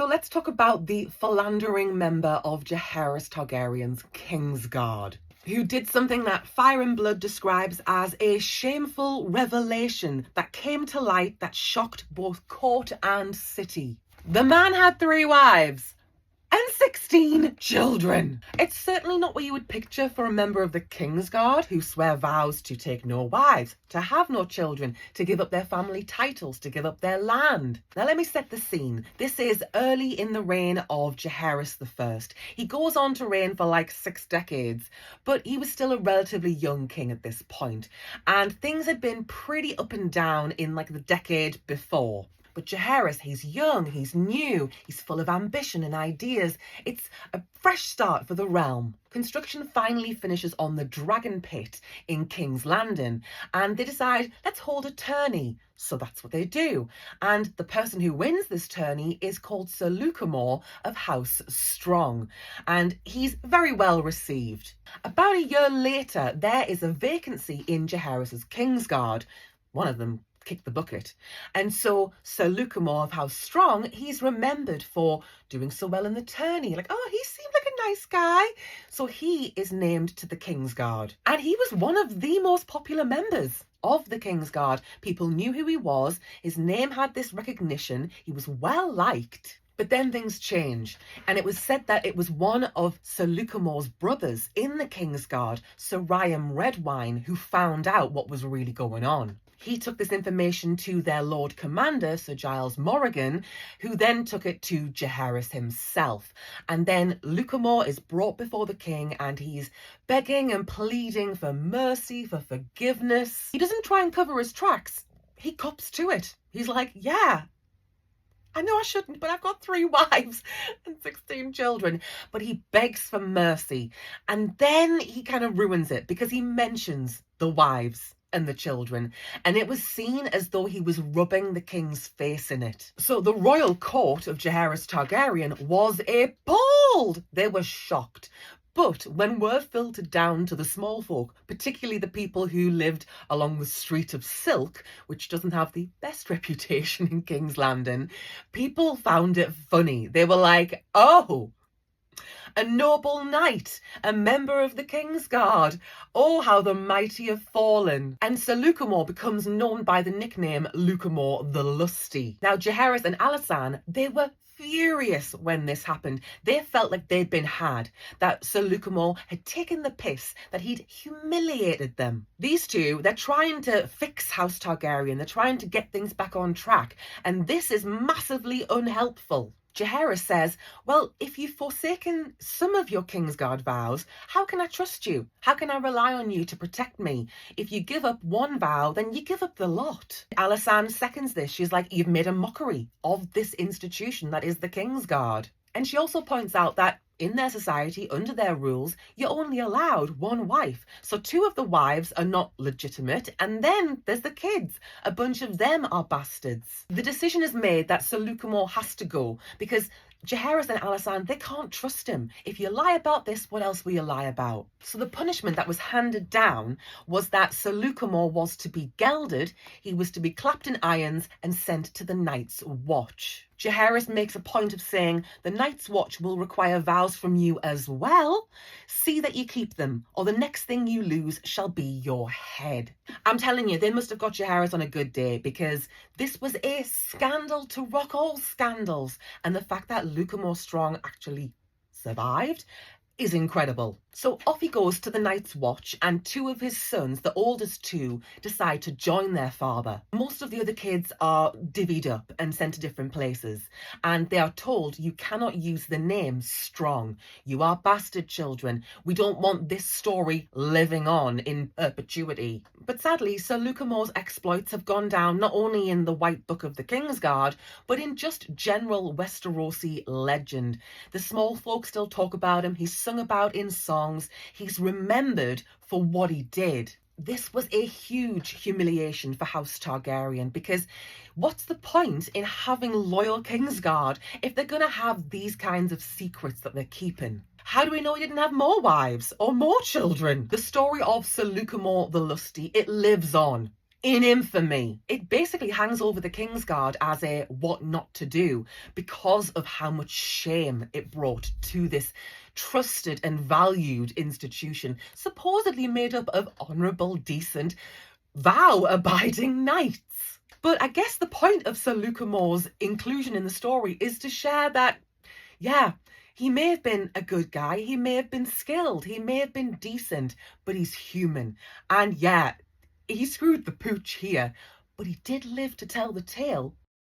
So let's talk about the philandering member of Jaehaerys Targaryen's Kingsguard, who did something that Fire and Blood describes as a shameful revelation that came to light that shocked both court and city. The man had 3 wives and 16 children. It's certainly not what you would picture for a member of the Kingsguard who swear vows to take no wives, to have no children, to give up their family titles, to give up their land. Now let me set the scene. This is early in the reign of Jaehaerys I. He goes on to reign for like 6 decades, but he was still a relatively young king at this point, and things had been pretty up and down in like the decade before. But Jaehaerys, he's young, he's new, he's full of ambition and ideas. It's a fresh start for the realm. Construction finally finishes on the Dragon Pit in King's Landing, and they decide, let's hold a tourney. So that's what they do. And the person who wins this tourney is called Sir Lucamore of House Strong, and he's very well received. About a year later, there is a vacancy in Jaehaerys' Kingsguard. One of them kick the bucket. And so Sir Lucamore of House Strong, he's remembered for doing so well in the tourney. Like, oh, he seemed like a nice guy. So he is named to the Kingsguard. And he was one of the most popular members of the Kingsguard. People knew who he was. His name had this recognition. He was well liked. But then things change, and it was said that it was one of Sir Lucamore's brothers in the Kingsguard, Sir Ryam Redwine, who found out what was really going on. He took this information to their Lord Commander, Sir Giles Morrigan, who then took it to Jaehaerys himself. And then Lucamore is brought before the king, and he's begging and pleading for mercy, for forgiveness. He doesn't try and cover his tracks. He cops to it. He's like, yeah, I know I shouldn't, but I've got 3 wives and 16 children. But he begs for mercy. And then he kind of ruins it because he mentions the wives and the children, and it was seen as though he was rubbing the king's face in it. So the royal court of Jaehaerys Targaryen was appalled. They were shocked. But when word filtered down to the small folk, particularly the people who lived along the Street of Silk, which doesn't have the best reputation in King's Landing, people found it funny. They were like, oh, a noble knight, a member of the Kingsguard. Oh, how the mighty have fallen. And Sir Lucamore becomes known by the nickname Lucamore the Lusty. Now, Jaehaerys and Alysanne, they were furious when this happened. They felt like they'd been had, that Sir Lucamore had taken the piss, that he'd humiliated them. These two, they're trying to fix House Targaryen. They're trying to get things back on track. And this is massively unhelpful. Jaehaerys says, well, if you've forsaken some of your Kingsguard vows, how can I trust you? How can I rely on you to protect me? If you give up one vow, then you give up the lot. Alysanne seconds this. She's like, you've made a mockery of this institution that is the Kingsguard. And she also points out that in their society, under their rules, you're only allowed 1 wife. So 2 of the wives are not legitimate. And then there's the kids. A bunch of them are bastards. The decision is made that Sir Lucamore has to go because Jaehaerys and Alysanne, they can't trust him. If you lie about this, what else will you lie about? So the punishment that was handed down was that Sir Lucamore was to be gelded, he was to be clapped in irons and sent to the Night's Watch. Jaehaerys makes a point of saying, the Night's Watch will require vows from you as well. See that you keep them, or the next thing you lose shall be your head. I'm telling you, they must have got Jaehaerys on a good day, because this was a scandal to rock all scandals. And the fact that Lucamore Strong actually survived is incredible. So off he goes to the Night's Watch, and 2 of his sons, the oldest 2, decide to join their father. Most of the other kids are divvied up and sent to different places, and they are told, you cannot use the name Strong. You are bastard children. We don't want this story living on in perpetuity. But sadly, Sir Lucamore's exploits have gone down not only in the White Book of the Kingsguard, but in just general Westerosi legend. The small folk still talk about him. He's sung about in songs. He's remembered for what he did. This was a huge humiliation for House Targaryen, because what's the point in having loyal Kingsguard if they're going to have these kinds of secrets that they're keeping? How do we know he didn't have more wives or more children? The story of Sir Lucamore the Lusty, it lives on. in infamy. It basically hangs over the Kingsguard as a what not to do because of how much shame it brought to this trusted and valued institution, supposedly made up of honourable, decent, vow-abiding knights. But I guess the point of Sir Lucamore's inclusion in the story is to share that, yeah, he may have been a good guy, he may have been skilled, he may have been decent, but he's human. And yeah, he screwed the pooch here, but he did live to tell the tale